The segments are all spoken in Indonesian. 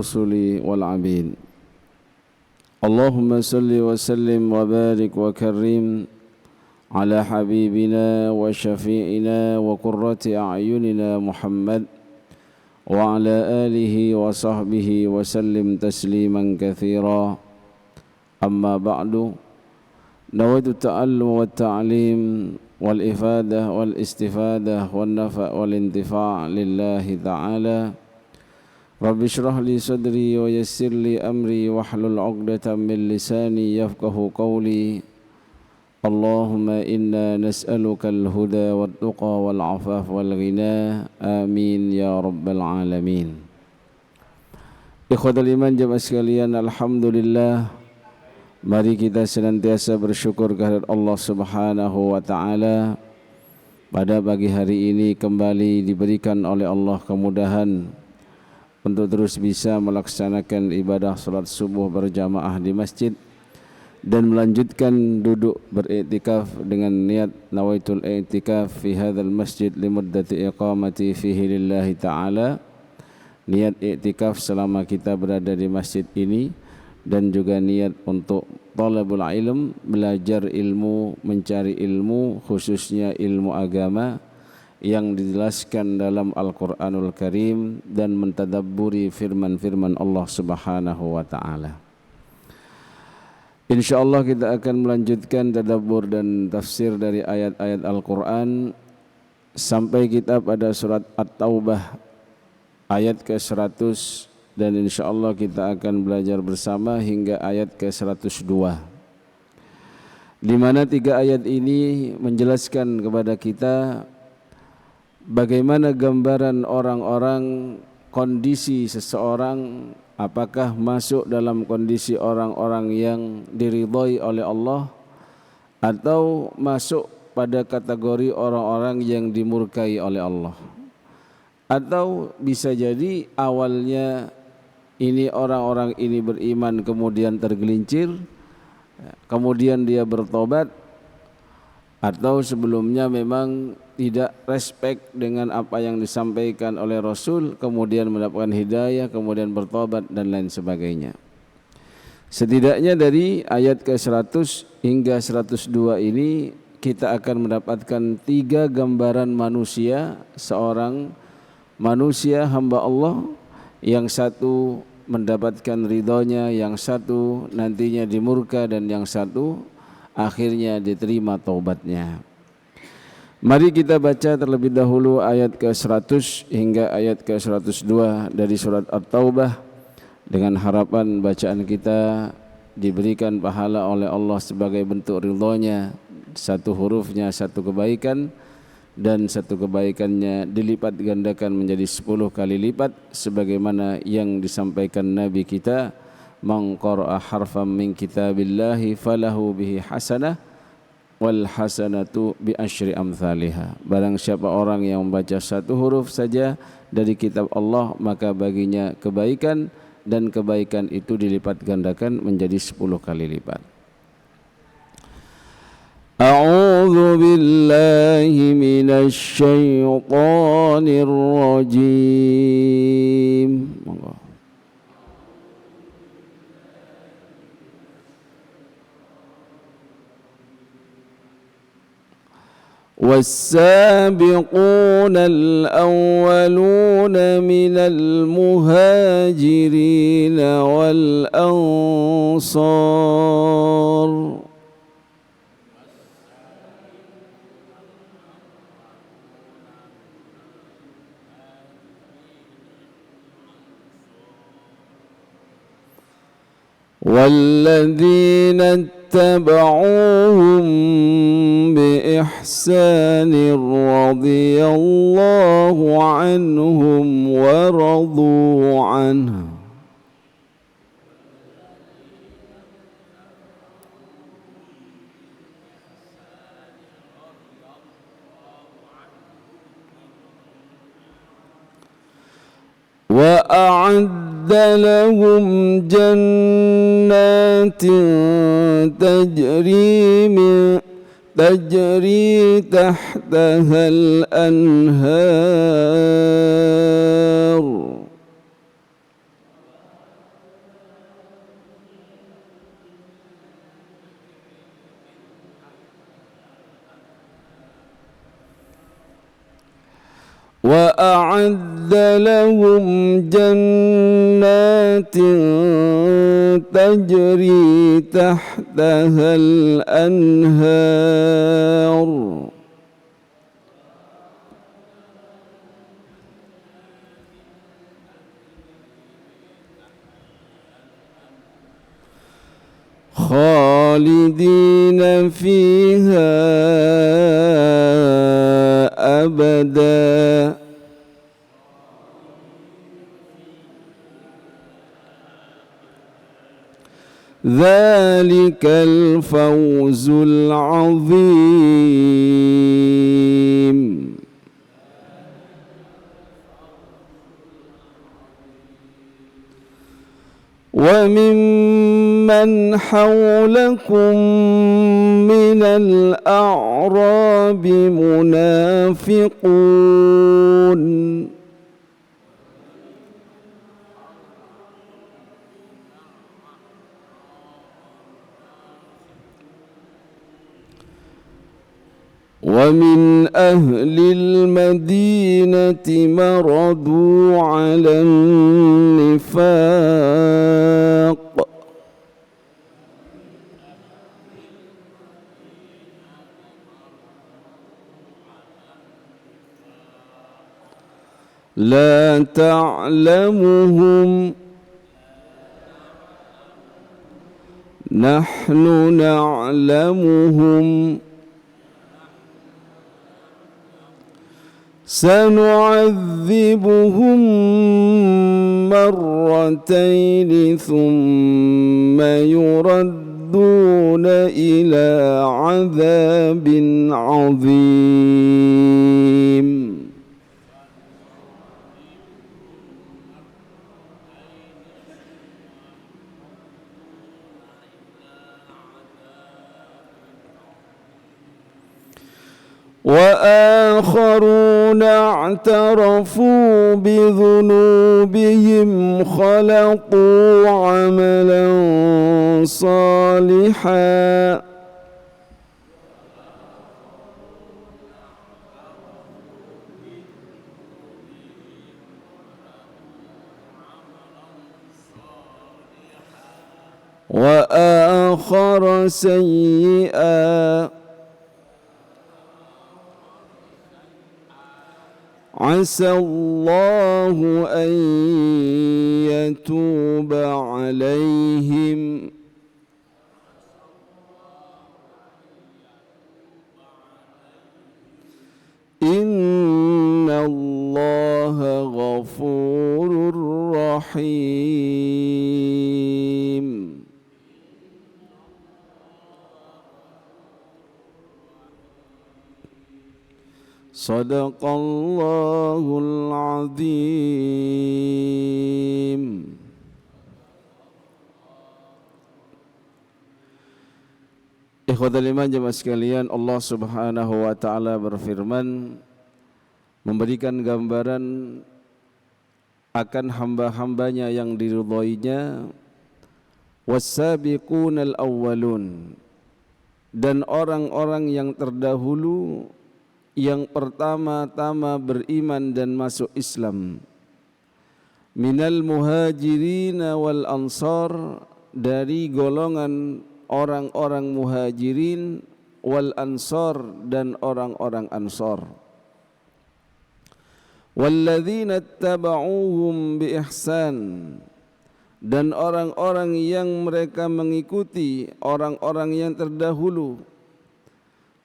الرسل والعبيد اللهم صل وسلم وبارك وكرم على حبيبنا وشفيعنا وقرة أعيننا محمد وعلى آله وصحبه وسلم تسليما كثيرا أما بعد نود التعلم والتعليم والإفادة والاستفادة والنفع والانتفاع لله تعالى رب اشرح لي صدري ويسر لي أمري واحلل عقدة من لساني يفقه قولي اللهم إنا نسألك الهدى والتقى والعفاف والغنى آمين يا رب العالمين. Ikhwatul iman jemaah sekalian, alhamdulillah, mari kita senantiasa bersyukur kehadirat Allah Subhanahu wa taala. Pada pagi hari ini kembali diberikan oleh Allah kemudahan untuk terus bisa melaksanakan ibadah salat subuh berjamaah di masjid dan melanjutkan duduk beriktikaf dengan niat nawaitul i'tikaf fi hadzal masjid limuddati iqamati fihi lillahi ta'ala, niat i'tikaf selama kita berada di masjid ini, dan juga niat untuk talabul ilm, belajar ilmu, mencari ilmu, khususnya ilmu agama yang dijelaskan dalam Al-Quranul Karim dan mentadabburi firman-firman Allah Subhanahu wa ta'ala. InsyaAllah kita akan melanjutkan tadabbur dan tafsir dari ayat-ayat Al-Quran sampai kita pada surat At-Taubah ayat ke-100, dan insyaAllah kita akan belajar bersama hingga ayat ke-102, di mana 3 ayat ini menjelaskan kepada kita bagaimana gambaran orang-orang, kondisi seseorang, apakah masuk dalam kondisi orang-orang yang diridhai oleh Allah atau masuk pada kategori orang-orang yang dimurkai oleh Allah. Atau bisa jadi awalnya ini orang-orang ini beriman kemudian tergelincir, kemudian dia bertobat, atau sebelumnya memang tidak respect dengan apa yang disampaikan oleh Rasul, kemudian mendapatkan hidayah, kemudian bertobat dan lain sebagainya. Setidaknya dari ayat ke-100 hingga 102 ini kita akan mendapatkan 3 gambaran manusia, seorang manusia hamba Allah, yang satu mendapatkan ridhonya, yang satu nantinya dimurka, dan yang satu akhirnya diterima taubatnya. Mari kita baca terlebih dahulu ayat ke-100 hingga ayat ke-102 dari surat At-Taubah, dengan harapan bacaan kita diberikan pahala oleh Allah sebagai bentuk ridhonya. Satu hurufnya satu kebaikan, dan satu kebaikannya dilipat gandakan menjadi 10 kali lipat, sebagaimana yang disampaikan Nabi kita, man qara'a harfan min kitabillahi falahu bihi hasanah wal hasanatu bi asyri amthaliha. Barang siapa orang yang membaca satu huruf saja dari kitab Allah, maka baginya kebaikan, dan kebaikan itu dilipat gandakan menjadi 10 kali lipat. A'udzu billahi minasy syaithanir rajim. والسابقون الأولون من المهاجرين والأنصار والذين اتبعوهم بإحسان رضي الله عنهم ورضوا عنه وأعد لهم جنات تجري تحتها الأنهار وأعد لهم جنات تجري تحتها الأنهار خالدين فيها أبدا ذلك الفوز العظيم. وممن حولكم من الأعراب منافقون ومن أهل المدينة مردوا على النفاق لا تعلمهم نحن نعلمهم سنعذبهم مرتين ثم يردون إلى عذاب عظيم. وآخرون اعترفوا بذنوبهم خلقوا عملا صالحا وآخر سيئا عسى الله أن يتوب عليهم إن الله غفور رحيم. Sadaqallahul azim. Ikhwatal iman jemaah sekalian, Allah Subhanahu wa taala berfirman memberikan gambaran akan hamba-hambanya yang diridhoinya, was-sabiqunal awwalun, dan orang-orang yang terdahulu yang pertama-tama beriman dan masuk Islam, minal muhajirin wal ansar, dari golongan orang-orang muhajirin, wal ansar, dan orang-orang ansar, walladzina ittaba'uhum bi ihsan, dan orang-orang yang mereka mengikuti orang-orang yang terdahulu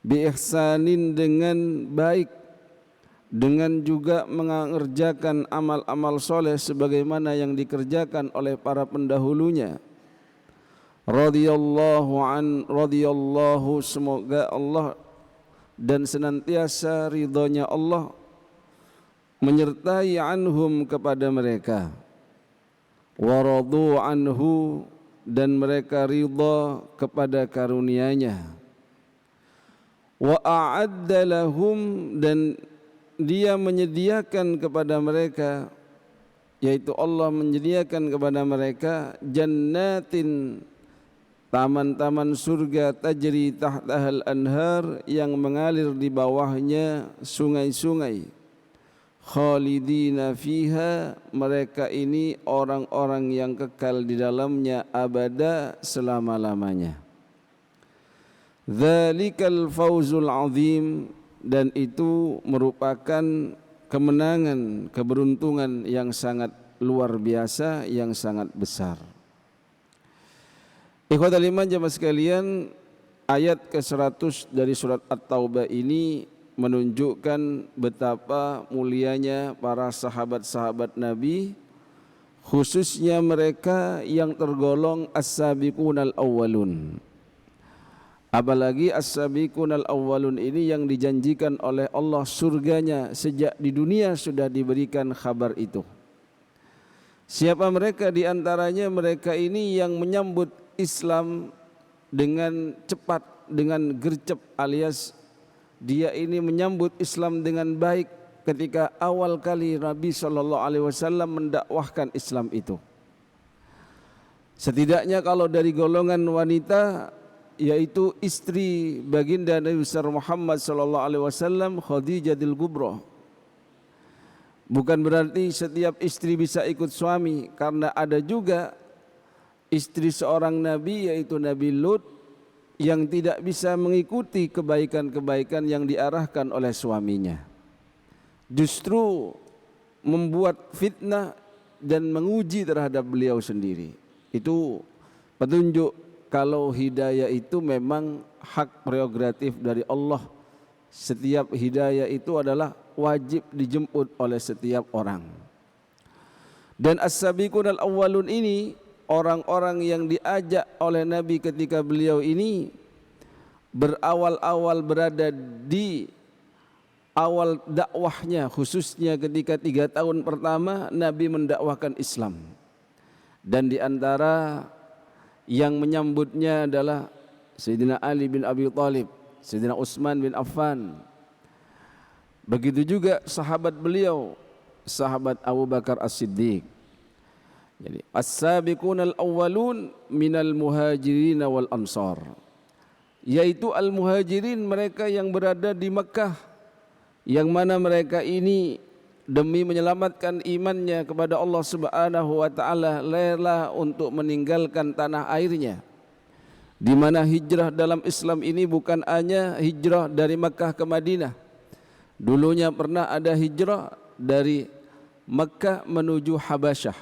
bi ihsanin, dengan baik, dengan juga mengerjakan amal-amal soleh sebagaimana yang dikerjakan oleh para pendahulunya. Radhiyallahu, semoga Allah dan senantiasa ridhonya Allah menyertai anhum, kepada mereka, wa radu anhu, dan mereka ridha kepada karunia-Nya. Wa a'adda lahum, dan Dia menyediakan kepada mereka, yaitu Allah menyediakan kepada mereka, jannatin, taman-taman surga, tajri tahtahal anhar, yang mengalir di bawahnya sungai-sungai, khalidina fiha, mereka ini orang-orang yang kekal di dalamnya abada selama-lamanya. Dzalikal fawzul azim, dan itu merupakan kemenangan, keberuntungan yang sangat luar biasa, yang sangat besar. Ikhwatal iman jamaah sekalian, ayat ke-100 dari surat At-Taubah ini menunjukkan betapa mulianya para sahabat-sahabat Nabi, khususnya mereka yang tergolong as-sabiqunal awwalun. Apalagi as-sabiqunal awwalun ini yang dijanjikan oleh Allah surganya sejak di dunia sudah diberikan kabar itu. Siapa mereka? Di antaranya mereka ini yang menyambut Islam dengan cepat, dengan gercep, alias dia ini menyambut Islam dengan baik ketika awal kali Nabi SAW mendakwahkan Islam itu. Setidaknya kalau dari golongan wanita, yaitu istri baginda Nabi besar Muhammad SAW, Khadijatul Kubra. Bukan berarti setiap istri bisa ikut suami, karena ada juga istri seorang Nabi, yaitu Nabi Lut, yang tidak bisa mengikuti kebaikan-kebaikan yang diarahkan oleh suaminya. Justru membuat fitnah dan menguji terhadap beliau sendiri. Itu petunjuk kalau hidayah itu memang hak prerogatif dari Allah. Setiap hidayah itu adalah wajib dijemput oleh setiap orang. Dan as-sabiqunal awwalun ini, orang-orang yang diajak oleh Nabi ketika beliau ini berawal-awal berada di awal dakwahnya, khususnya ketika 3 tahun pertama Nabi mendakwahkan Islam. Dan di antara yang menyambutnya adalah Sayyidina Ali bin Abi Thalib, Sayyidina Utsman bin Affan. Begitu juga sahabat beliau, sahabat Abu Bakar As-Siddiq. Jadi as-sabiqunal awwalun minal muhajirin wal ansar, yaitu al-muhajirin, mereka yang berada di Mekah, yang mana mereka ini demi menyelamatkan imannya kepada Allah Subhanahu wa taala rela untuk meninggalkan tanah airnya. Di mana hijrah dalam Islam ini bukan hanya hijrah dari Mekah ke Madinah. Dulunya pernah ada hijrah dari Mekah menuju Habasyah.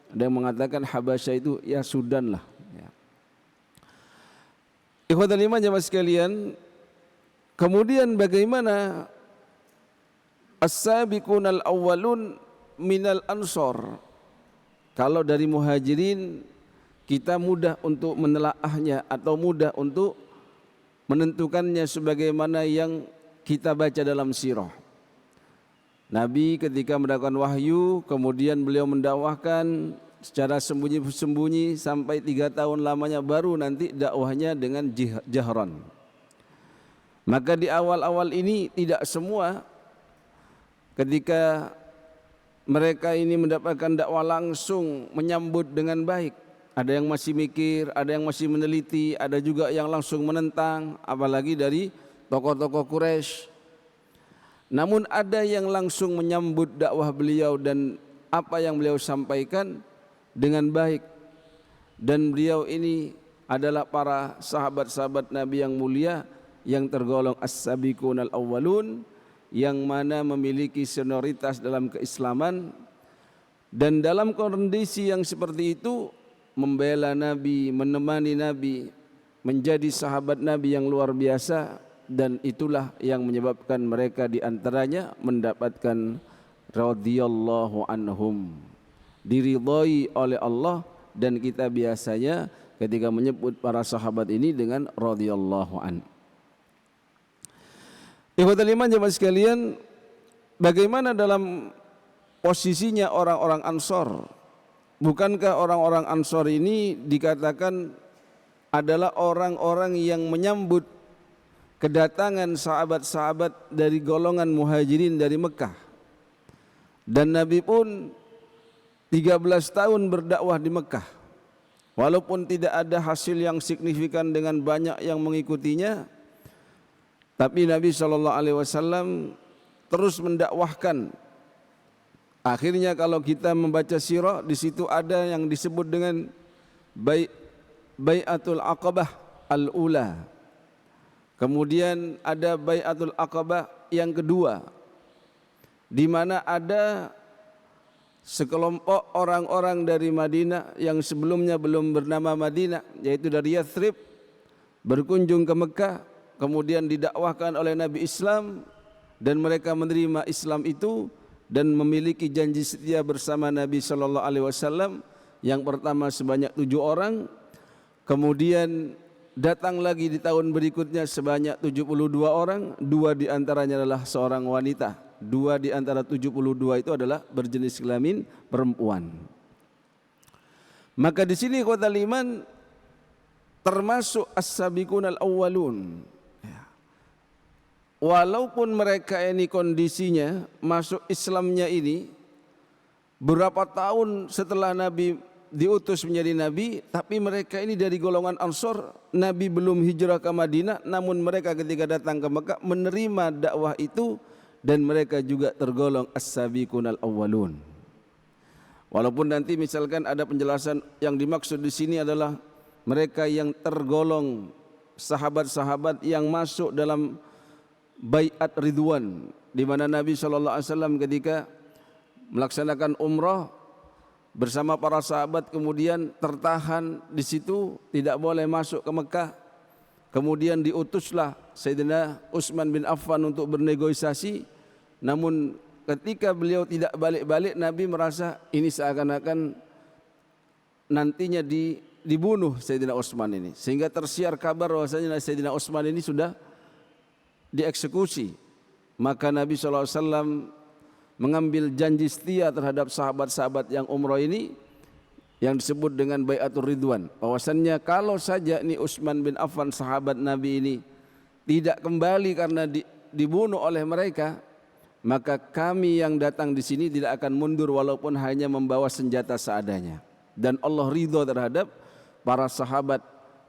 Ada yang mengatakan Habasyah itu ya Sudan lah ya. Ikhwatal iman jamaah sekalian, kemudian bagaimana as-sabiqunal awwalun minal ansor? Kalau dari muhajirin kita mudah untuk menelaahnya atau mudah untuk menentukannya sebagaimana yang kita baca dalam sirah. Nabi ketika mendapatkan wahyu, kemudian beliau mendakwahkan secara sembunyi-sembunyi sampai 3 tahun lamanya, baru nanti dakwahnya dengan jahran. Maka di awal-awal ini tidak semua ketika mereka ini mendapatkan dakwah langsung menyambut dengan baik. Ada yang masih mikir, ada yang masih meneliti, ada juga yang langsung menentang, apalagi dari tokoh-tokoh Quraisy. Namun ada yang langsung menyambut dakwah beliau dan apa yang beliau sampaikan dengan baik. Dan beliau ini adalah para sahabat-sahabat Nabi yang mulia, yang tergolong as-sabiqunal awwalun, yang mana memiliki senioritas dalam keislaman. Dan dalam kondisi yang seperti itu membela Nabi, menemani Nabi, menjadi sahabat Nabi yang luar biasa. Dan itulah yang menyebabkan mereka diantaranya mendapatkan radhiyallahu anhum, diridhai oleh Allah. Dan kita biasanya ketika menyebut para sahabat ini dengan radhiyallahu an. Ikhwatul iman jemaah sekalian, bagaimana dalam posisinya orang-orang Ansor? Bukankah orang-orang Ansor ini dikatakan adalah orang-orang yang menyambut kedatangan sahabat-sahabat dari golongan muhajirin dari Mekah? Dan Nabi pun 13 tahun berdakwah di Mekah. Walaupun tidak ada hasil yang signifikan dengan banyak yang mengikutinya, tapi Nabi SAW terus mendakwahkan Akhirnya kalau kita membaca sirah, di situ ada yang disebut dengan Bai'atul Aqabah al-ula. Kemudian ada Bai'atul Aqabah yang kedua, di mana ada sekelompok orang-orang dari Madinah yang sebelumnya belum bernama Madinah, yaitu dari Yathrib, berkunjung ke Mekah, kemudian didakwahkan oleh Nabi Islam, dan mereka menerima Islam itu dan memiliki janji setia bersama Nabi sallallahu alaihi wasallam. Yang pertama sebanyak 7 orang, kemudian datang lagi di tahun berikutnya sebanyak 72 orang, 2 di antaranya adalah seorang wanita. 2 di antara 72 itu adalah berjenis kelamin perempuan. Maka di sini ikhwatal iman termasuk as-sabiqun al-awwalun. Walaupun mereka ini kondisinya masuk Islamnya ini berapa tahun setelah Nabi diutus menjadi Nabi, tapi mereka ini dari golongan Ansor. Nabi belum hijrah ke Madinah, namun mereka ketika datang ke Mekah menerima dakwah itu, dan mereka juga tergolong as-sabiqun al-awwalun. Walaupun nanti misalkan ada penjelasan yang dimaksud di sini adalah mereka yang tergolong sahabat-sahabat yang masuk dalam Bai'at Ridwan, di mana Nabi SAW ketika melaksanakan umrah bersama para sahabat kemudian tertahan di situ, tidak boleh masuk ke Mekah. Kemudian diutuslah Sayyidina Utsman bin Affan untuk bernegosiasi. Namun ketika beliau tidak balik-balik, Nabi merasa ini seakan-akan nantinya dibunuh Sayyidina Utsman ini, sehingga tersiar kabar bahwasanya Sayyidina Utsman ini sudah dieksekusi. Maka Nabi SAW mengambil janji setia terhadap sahabat-sahabat yang umrah ini, yang disebut dengan Bai'atul Ridwan, bahwasannya kalau saja ini Utsman bin Affan sahabat Nabi ini tidak kembali karena dibunuh oleh mereka, maka kami yang datang di sini tidak akan mundur walaupun hanya membawa senjata seadanya. Dan Allah ridho terhadap para sahabat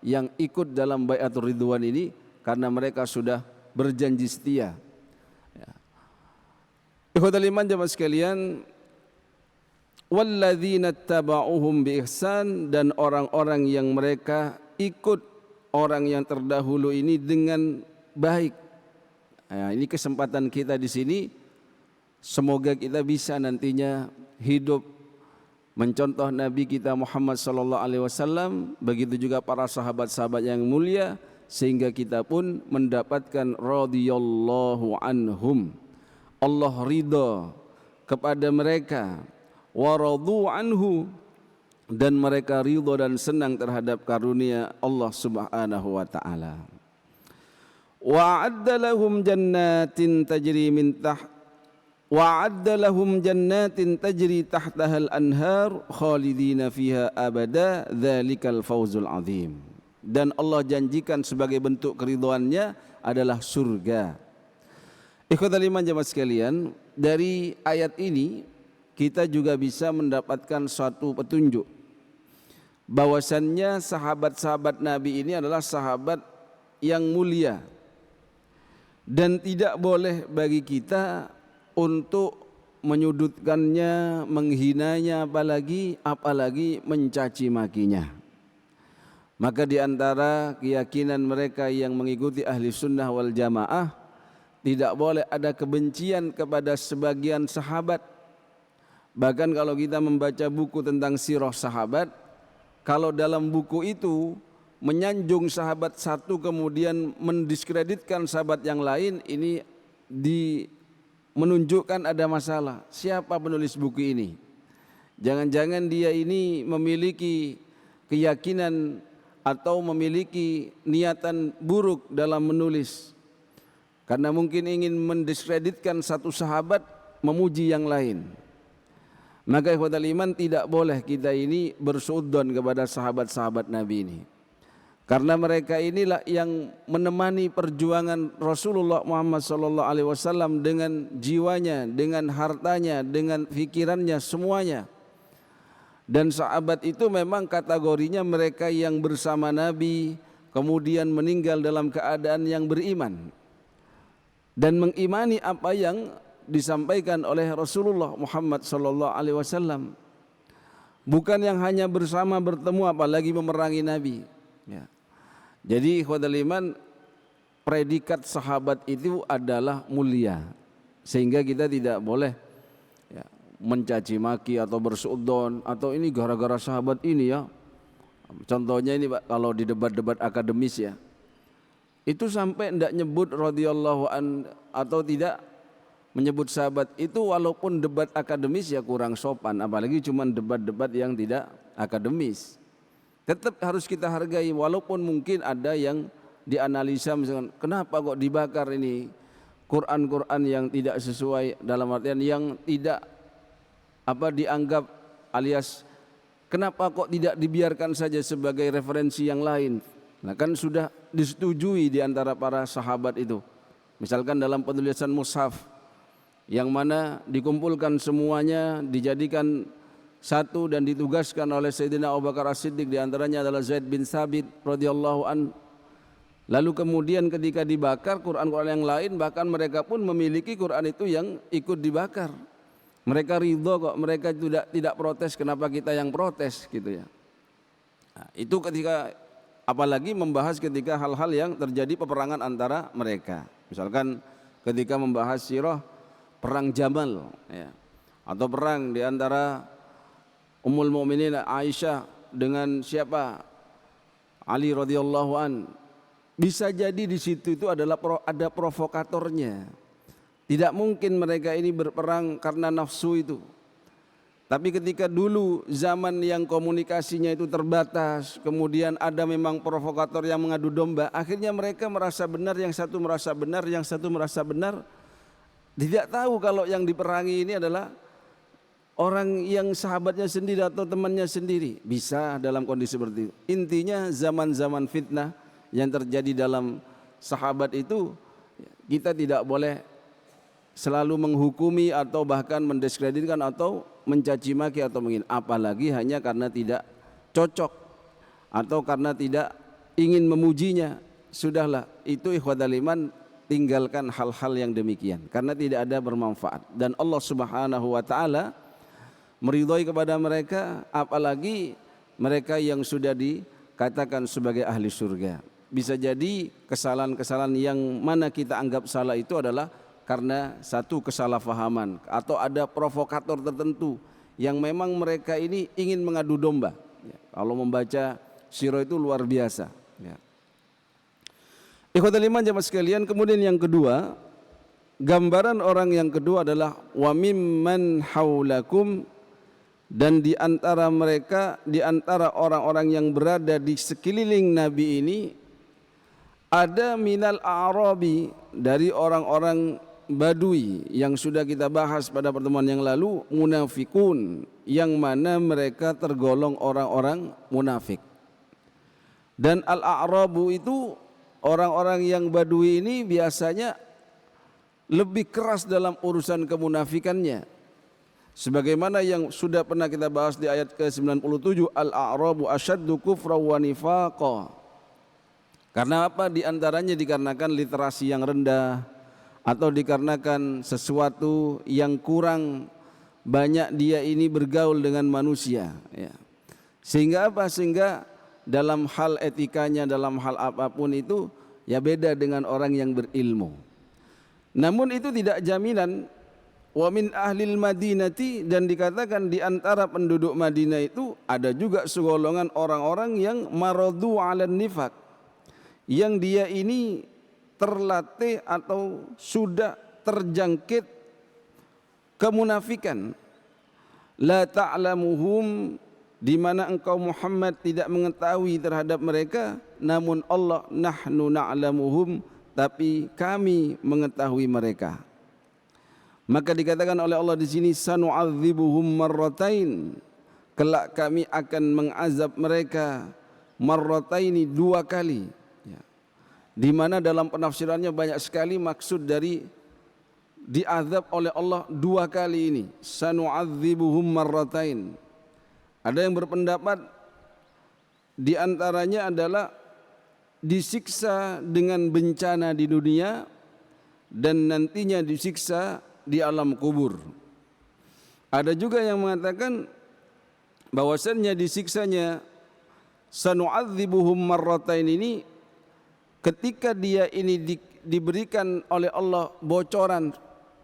yang ikut dalam Bai'atul Ridwan ini karena mereka sudah berjanji setia. Ikhwatal iman jamaah sekalian, walladzina tabauhum bi ihsan, dan orang-orang yang mereka ikut orang yang terdahulu ini dengan baik. Ini kesempatan kita di sini, semoga kita bisa nantinya hidup mencontoh Nabi kita Muhammad sallallahu alaihi wasallam, begitu juga para sahabat-sahabat yang mulia, sehingga kita pun mendapatkan radhiyallahu anhum, Allah ridha kepada mereka, wa radu anhu, dan mereka ridha dan senang terhadap karunia Allah Subhanahu wa taala. Wa'adda lahum jannatin tajri min wa'adda lahum jannatin tajri tahtahal anhar khalidina fiha abada, dzalikal fawzul azim. Dan Allah janjikan sebagai bentuk keridhaannya adalah surga. Ikhwatal iman jamaah sekalian, dari ayat ini kita juga bisa mendapatkan suatu petunjuk bahwasannya sahabat-sahabat Nabi ini adalah sahabat yang mulia, dan tidak boleh bagi kita untuk menyudutkannya, menghinanya, apalagi mencaci makinya. Maka di antara keyakinan mereka yang mengikuti ahli sunnah wal jamaah, tidak boleh ada kebencian kepada sebagian sahabat. Bahkan kalau kita membaca buku tentang sirah sahabat, kalau dalam buku itu menyanjung sahabat satu kemudian mendiskreditkan sahabat yang lain, ini menunjukkan ada masalah. Siapa penulis buku ini? Jangan-jangan dia ini memiliki keyakinan atau memiliki niatan buruk dalam menulis, karena mungkin ingin mendiskreditkan satu sahabat, memuji yang lain. Maka ikhwatal iman, tidak boleh kita ini bersuudzon kepada sahabat-sahabat Nabi ini, karena mereka inilah yang menemani perjuangan Rasulullah Muhammad SAW dengan jiwanya, dengan hartanya, dengan pikirannya, semuanya. Dan sahabat itu memang kategorinya mereka yang bersama Nabi, kemudian meninggal dalam keadaan yang beriman dan mengimani apa yang disampaikan oleh Rasulullah Muhammad sallallahu alaihi wasallam. Bukan yang hanya bersama bertemu apalagi memerangi Nabi. Ya. Jadi ikhwatul iman, predikat sahabat itu adalah mulia, sehingga kita tidak boleh ya, mencaci maki atau bersuudzon atau ini gara-gara sahabat ini ya. Contohnya ini Pak, kalau di debat-debat akademis ya, itu sampai tidak nyebut radhiyallahu an atau tidak menyebut sahabat itu, walaupun debat akademis ya kurang sopan, apalagi cuma debat-debat yang tidak akademis. Tetap harus kita hargai, walaupun mungkin ada yang dianalisa misalkan kenapa kok dibakar ini Quran-Quran yang tidak sesuai, dalam artian yang tidak dianggap, alias kenapa kok tidak dibiarkan saja sebagai referensi yang lain. Nah kan sudah disetujui di antara para sahabat itu. Misalkan dalam penulisan mushaf yang mana dikumpulkan semuanya, dijadikan satu dan ditugaskan oleh Sayyidina Abu Bakar As-Siddiq, di antaranya adalah Zaid bin Thabit radhiyallahu an. Lalu kemudian ketika dibakar Quran-Quran yang lain, bahkan mereka pun memiliki Quran itu yang ikut dibakar. Mereka ridho kok, mereka tidak protes, kenapa kita yang protes gitu ya. Nah, itu ketika apalagi membahas ketika hal-hal yang terjadi peperangan antara mereka. Misalkan ketika membahas sirah perang Jamal ya, atau perang di antara Ummul Mukminin Aisyah dengan siapa? Ali radhiyallahu an. Bisa jadi di situ itu adalah ada provokatornya. Tidak mungkin mereka ini berperang karena nafsu itu. Tapi ketika dulu zaman yang komunikasinya itu terbatas, kemudian ada memang provokator yang mengadu domba, akhirnya mereka merasa benar, yang satu merasa benar, yang satu merasa benar. Tidak tahu kalau yang diperangi ini adalah orang yang sahabatnya sendiri atau temannya sendiri. Bisa dalam kondisi seperti itu. Intinya zaman-zaman fitnah yang terjadi dalam sahabat itu, kita tidak boleh selalu menghukumi atau bahkan mendiskreditkan atau mencaci maki atau menghina, apalagi hanya karena tidak cocok atau karena tidak ingin memujinya. Sudahlah, itu ikhwatul iman, tinggalkan hal-hal yang demikian karena tidak ada bermanfaat, dan Allah Subhanahu wa taala meridhai kepada mereka, apalagi mereka yang sudah dikatakan sebagai ahli surga. Bisa jadi kesalahan-kesalahan yang mana kita anggap salah itu adalah karena satu kesalahpahaman atau ada provokator tertentu yang memang mereka ini ingin mengadu domba. Ya, kalau membaca sirah itu luar biasa. Ya. Ikhwatul iman jamaah sekalian, kemudian yang kedua, gambaran orang yang kedua adalah wa mimman haulakum, dan di antara mereka, di antara orang-orang yang berada di sekeliling Nabi ini, ada minal a'rabi, dari orang-orang Badui yang sudah kita bahas pada pertemuan yang lalu, munafikun, yang mana mereka tergolong orang-orang munafik. Dan al-a'rabu itu orang-orang yang Badui ini biasanya lebih keras dalam urusan kemunafikannya, sebagaimana yang sudah pernah kita bahas di ayat ke-97, al-a'rabu asyaddu kufra wa nifaqa. Karena apa? Di antaranya dikarenakan literasi yang rendah, atau dikarenakan sesuatu yang kurang banyak dia ini bergaul dengan manusia ya. Sehingga apa? Sehingga dalam hal etikanya, dalam hal apapun itu ya beda dengan orang yang berilmu. Namun itu tidak jaminan. Wa min ahlil madinati, dan dikatakan di antara penduduk Madinah itu ada juga segolongan orang-orang yang maradu 'alan nifaq, yang dia ini terlatih atau sudah terjangkit kemunafikan. La ta'lamuhum, di mana engkau Muhammad tidak mengetahui terhadap mereka, namun Allah nahnu na'lamuhum, tapi kami mengetahui mereka. Maka dikatakan oleh Allah di sini, sanu'adzibuhum marratain, kelak kami akan mengazab mereka marrataini, dua kali ya. Di mana dalam penafsirannya banyak sekali maksud dari diazab oleh Allah dua kali ini, sanu'adzibuhum marratain. Ada yang berpendapat di antaranya adalah disiksa dengan bencana di dunia, dan nantinya disiksa di alam kubur. Ada juga yang mengatakan bahwasannya disiksanya sanu'adzibuhum marratain ini ketika dia ini diberikan oleh Allah bocoran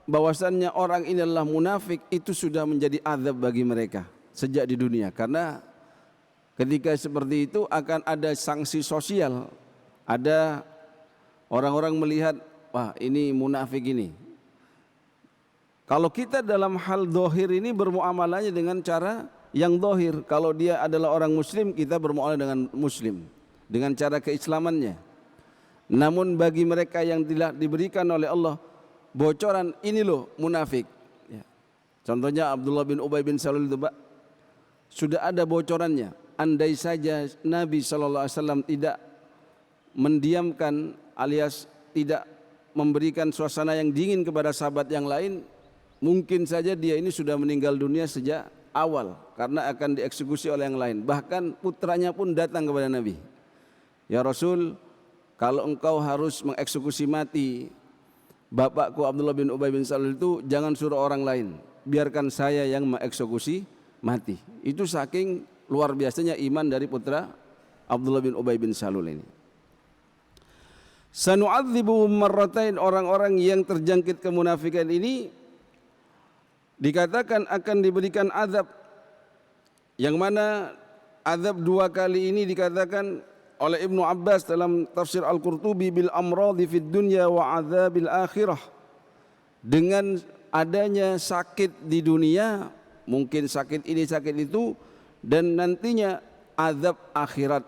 bahwasannya orang ini adalah munafik, itu sudah menjadi azab bagi mereka sejak di dunia. Karena ketika seperti itu akan ada sanksi sosial. Ada orang-orang melihat, wah ini munafik ini. Kalau kita dalam hal dohir ini bermuamalahnya dengan cara yang dohir. Kalau dia adalah orang muslim, kita bermuamalah dengan muslim, dengan cara keislamannya. Namun bagi mereka yang tidak diberikan oleh Allah bocoran, ini loh munafik ya. Contohnya Abdullah bin Ubay bin Salul itu, sudah ada bocorannya. Andai saja Nabi SAW tidak mendiamkan alias tidak memberikan suasana yang dingin kepada sahabat yang lain, mungkin saja dia ini sudah meninggal dunia sejak awal karena akan dieksekusi oleh yang lain. Bahkan putranya pun datang kepada Nabi, ya Rasul, kalau engkau harus mengeksekusi mati bapakku Abdullah bin Ubay bin Salul itu, jangan suruh orang lain, biarkan saya yang mengeksekusi mati. Itu saking luar biasanya iman dari putra Abdullah bin Ubay bin Salul ini. Sanu'adzibuhum marratain, orang-orang yang terjangkit kemunafikan ini dikatakan akan diberikan azab, yang mana azab dua kali ini dikatakan oleh Ibnu Abbas dalam tafsir Al-Qurtubi bil amradhi fid dunya wa azabil akhirah. Dengan adanya sakit di dunia, mungkin sakit ini sakit itu, dan nantinya azab akhirat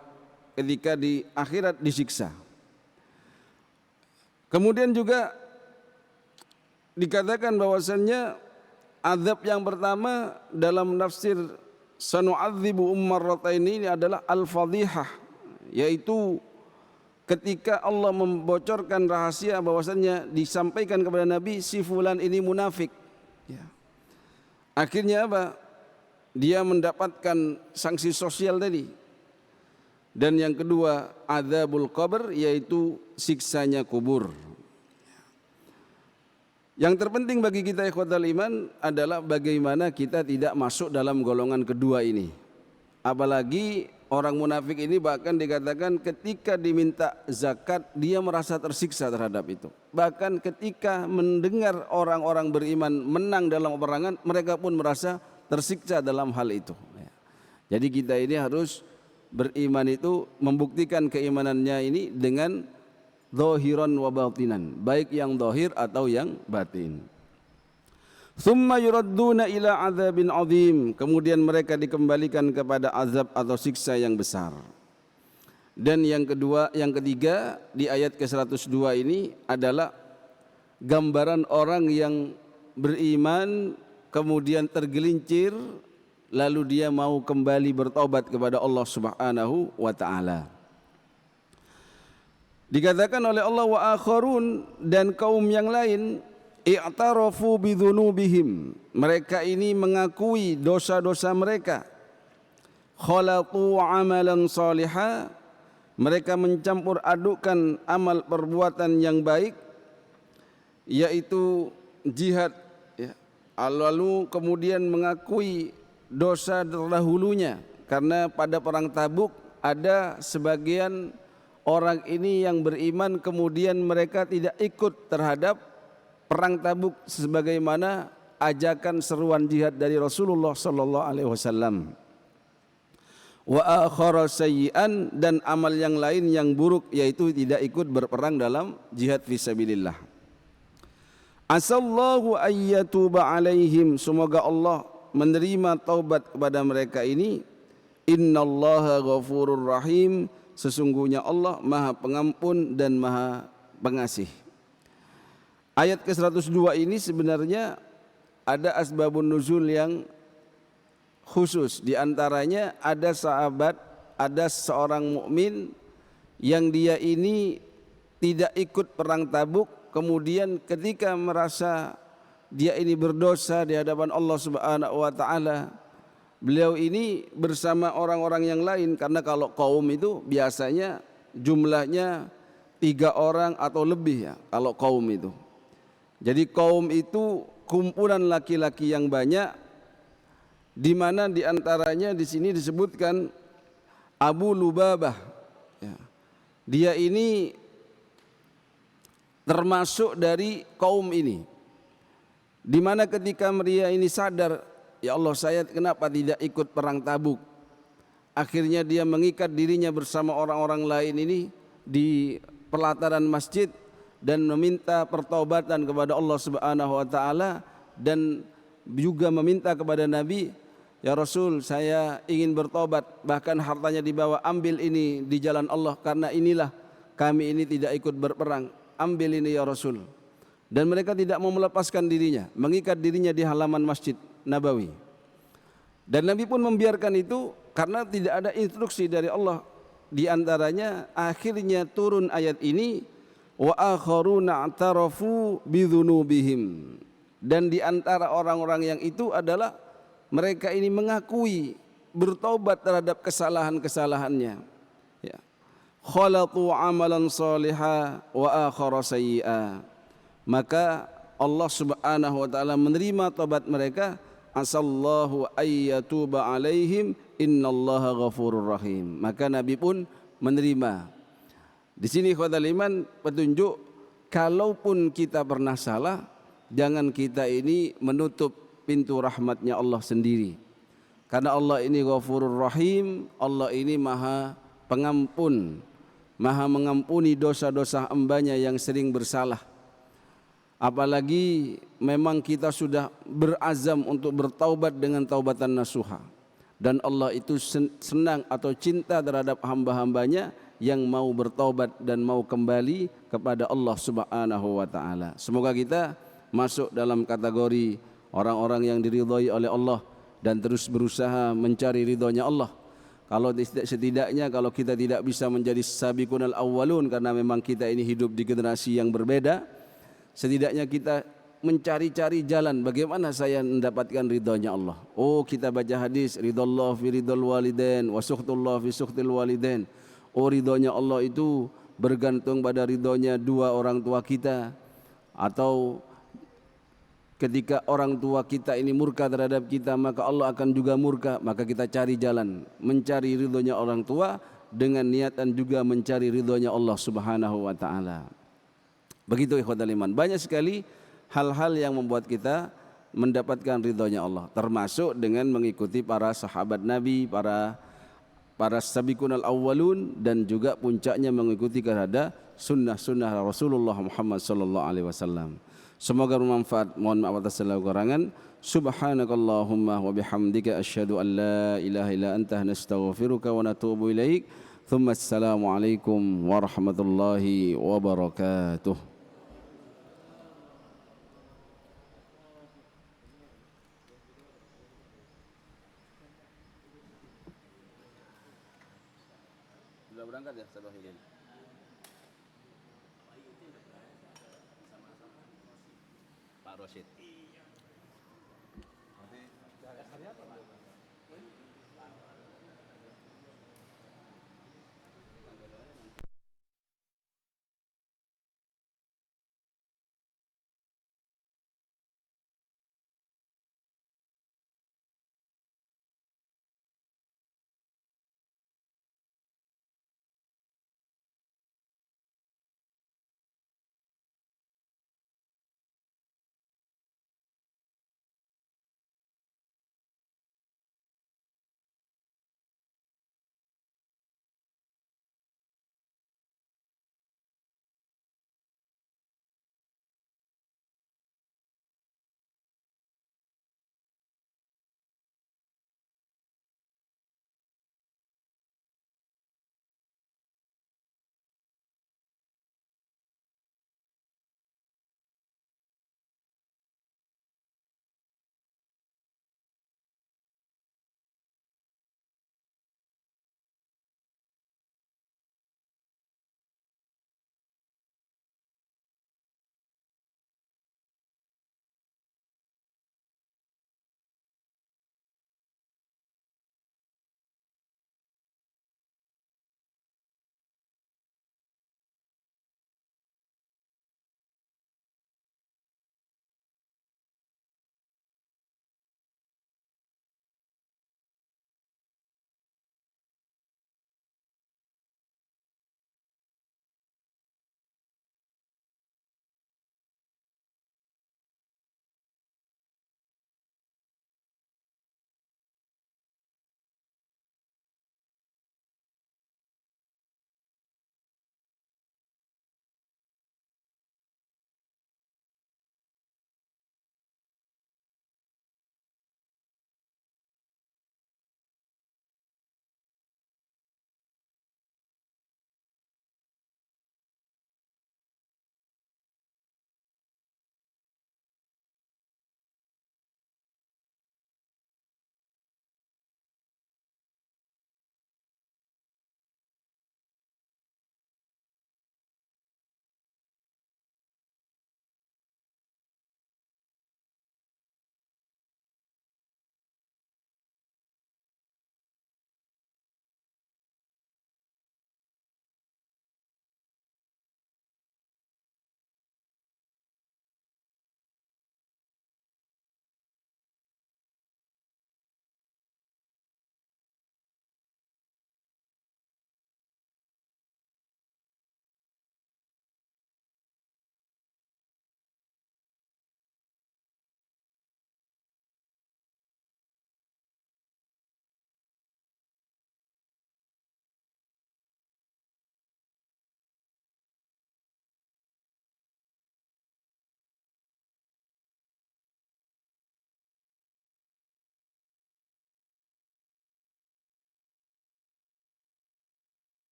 ketika di akhirat disiksa. Kemudian juga dikatakan bahwasannya azab yang pertama dalam tafsir sanu'adzibu marratain ini adalah al-fadhihah, yaitu ketika Allah membocorkan rahasia bahwasannya disampaikan kepada Nabi si fulan ini munafik ya. Akhirnya apa? Dia mendapatkan sanksi sosial tadi. Dan yang kedua adzabul qabr, yaitu siksanya kubur. Yang terpenting bagi kita ikhwatal iman adalah bagaimana kita tidak masuk dalam golongan kedua ini. Apalagi orang munafik ini bahkan dikatakan ketika diminta zakat dia merasa tersiksa terhadap itu. Bahkan ketika mendengar orang-orang beriman menang dalam peperangan, mereka pun merasa tersiksa dalam hal itu. Jadi kita ini harus beriman itu membuktikan keimanannya ini dengan zahiran wa batinan, baik yang zahir atau yang batin. Tsumma yuradduna ila adzabin azim, kemudian mereka dikembalikan kepada azab atau siksa yang besar. Dan yang kedua, yang ketiga di ayat ke-102 ini adalah gambaran orang yang beriman kemudian tergelincir lalu dia mau kembali bertobat kepada Allah Subhanahu wa taala. Dikatakan oleh Allah wa akharun, dan kaum yang lain i'tarafu bidzunubihim, mereka ini mengakui dosa-dosa mereka. Khalatu amalan salihah, mereka mencampur adukkan amal perbuatan yang baik, yaitu jihad ya. Lalu kemudian mengakui dosa terdahulunya, karena pada perang Tabuk ada sebagian orang ini yang beriman kemudian mereka tidak ikut terhadap perang Tabuk sebagaimana ajakan seruan jihad dari Rasulullah sallallahu alaihi wasallam. Wa akhara sayyi'an, dan amal yang lain yang buruk yaitu tidak ikut berperang dalam jihad fisabilillah. Asallahu ayyatuba alaihim, semoga Allah menerima taubat kepada mereka ini. Innallaha ghafurur rahim, sesungguhnya Allah Maha Pengampun dan Maha Pengasih. Ayat ke-102 ini sebenarnya ada asbabun nuzul yang khusus. Di antaranya ada sahabat, ada seorang mukmin yang dia ini tidak ikut perang Tabuk, kemudian ketika merasa dia ini berdosa di hadapan Allah Subhanahu wa taala, beliau ini bersama orang-orang yang lain, karena kalau kaum itu biasanya jumlahnya 3 orang atau lebih ya kalau kaum itu. Jadi kaum itu kumpulan laki-laki yang banyak, di mana di antaranya di sini disebutkan Abu Lubabah. Ya. Dia ini termasuk dari kaum ini, di mana ketika dia ini sadar, ya Allah, saya kenapa tidak ikut perang Tabuk? Akhirnya dia mengikat dirinya bersama orang-orang lain ini di pelataran masjid dan meminta pertaubatan kepada Allah Subhanahu wa taala, dan juga meminta kepada Nabi, ya Rasul, saya ingin bertobat, bahkan hartanya dibawa, ambil ini di jalan Allah, karena inilah kami ini tidak ikut berperang, ambil ini ya Rasul. Dan mereka tidak mau melepaskan dirinya, mengikat dirinya di halaman Masjid Nabawi. Dan Nabi pun membiarkan itu karena tidak ada instruksi dari Allah. Di antaranya akhirnya turun ayat ini, wa akharuna i'tarafu bidzunubihim. Dan di antara orang-orang yang itu adalah mereka ini mengakui bertobat terhadap kesalahan-kesalahannya. Ya. Khalatu amalan salihah wa akhara sayyi'a. Maka Allah Subhanahu wa taala menerima tobat mereka, asallahu ayyatuba alaihim innallaha ghafurur rahim. Maka Nabi pun menerima. Di sini ikhwatal iman petunjuk, kalaupun kita pernah salah, jangan kita ini menutup pintu rahmatnya Allah sendiri. Karena Allah ini ghafurur rahim, Allah ini maha pengampun, maha mengampuni dosa-dosa hambanya yang sering bersalah. Apalagi memang kita sudah berazam untuk bertaubat dengan taubatan nasuha, dan Allah itu senang atau cinta terhadap hamba-hambanya yang mau bertaubat dan mau kembali kepada Allah Subhanahu wa taala. Semoga kita masuk dalam kategori orang-orang yang diridhai oleh Allah dan terus berusaha mencari ridhonya Allah. Kalau setidaknya kalau kita tidak bisa menjadi sabiqunal awwalun karena memang kita ini hidup di generasi yang berbeda, setidaknya kita mencari-cari jalan bagaimana saya mendapatkan ridhonya Allah. Oh, kita baca hadis, ridallah fi ridal walidain wa sukhtullah fi sukhtil walidain. Oh, ridhonya Allah itu bergantung pada ridhonya dua orang tua kita, atau ketika orang tua kita ini murka terhadap kita, maka Allah akan juga murka. Maka kita cari jalan mencari ridhonya orang tua dengan niatan juga mencari ridhonya Allah Subhanahu wa taala. Begitu ikhwatal iman, banyak sekali hal-hal yang membuat kita mendapatkan ridhonya Allah, termasuk dengan mengikuti para sahabat Nabi, para sabiqunal awwalun, dan juga puncaknya mengikuti kepada sunnah-sunnah Rasulullah Muhammad sallallahu alaihi wasallam. Semoga bermanfaat. Mohon maaf atas segala kekurangan. Subhanakallahumma wa bihamdika asyhadu an la ilaha illa anta nastaghfiruka wa natubu ilaik. Tsumma assalamu alaikum warahmatullahi wabarakatuh. Sudah berangkat ya Ustaz Wahidin? Pak Rosid. Nanti